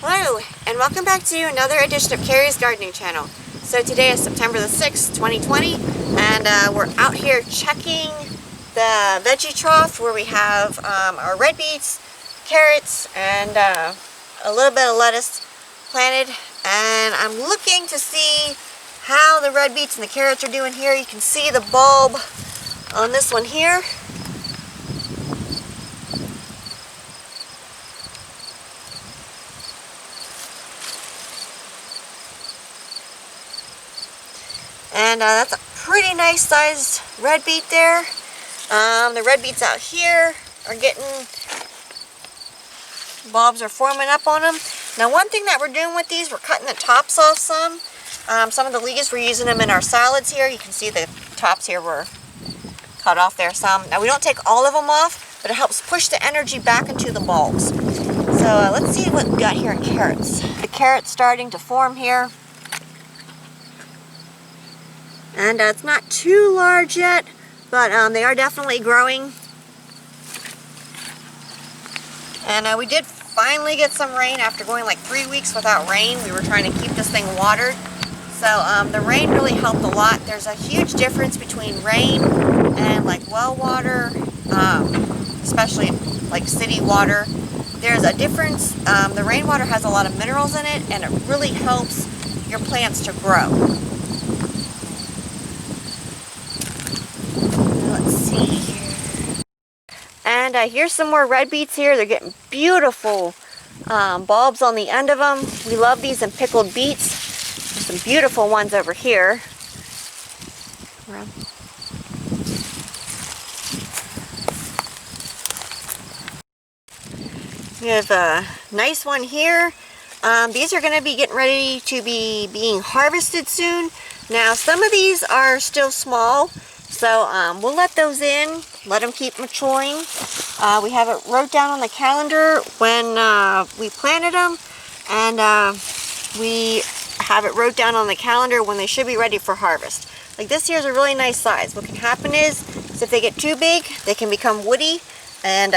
Hello, and welcome back to another edition of Carrie's Gardening Channel. So today is September the 6th, 2020, and we're out here checking the Veggie Trough where we have our red beets, carrots, and a little bit of lettuce planted. And I'm looking to see how the red beets and the carrots are doing here. You can see the bulb on this one here. And that's a pretty nice sized red beet there. The red beets out here are getting, bulbs are forming up on them. Now one thing that we're doing with these, we're cutting the tops off some. Some of the leaves, we're using them in our salads here. You can see the tops here were cut off there some. Now we don't take all of them off, but it helps push the energy back into the bulbs. So let's see what we got here in carrots. The carrot's starting to form here. And it's not too large yet, but they are definitely growing. And we did finally get some rain after going like 3 weeks without rain. We were trying to keep this thing watered. So the rain really helped a lot. There's a huge difference between rain and like well water, especially like city water. There's a difference. The rainwater has a lot of minerals in it, and it really helps your plants to grow. And here's some more red beets here. They're getting beautiful bulbs on the end of them. We love these in pickled beets. There's some beautiful ones over here. We have a nice one here. These are going to be getting ready to be being harvested soon. Now some of these are still small, so we'll let those in. Let them keep maturing. We have it wrote down on the calendar when we planted them, and we have it wrote down on the calendar when they should be ready for harvest. Like this here is a really nice size. What can happen is if they get too big, they can become woody, and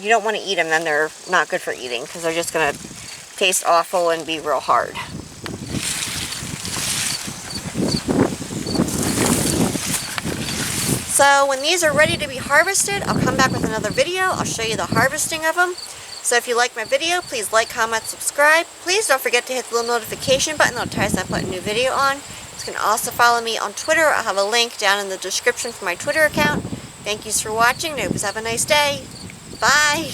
you don't want to eat them. Then they're not good for eating because they're just going to taste awful and be real hard. So when these are ready to be harvested, I'll come back with another video. I'll show you the harvesting of them. So if you like my video, please like, comment, subscribe. Please don't forget to hit the little notification button. That'll tell you when I put a new video on. You can also follow me on Twitter. I'll have a link down in the description for my Twitter account. Thank you for watching. I hope you have a nice day. Bye.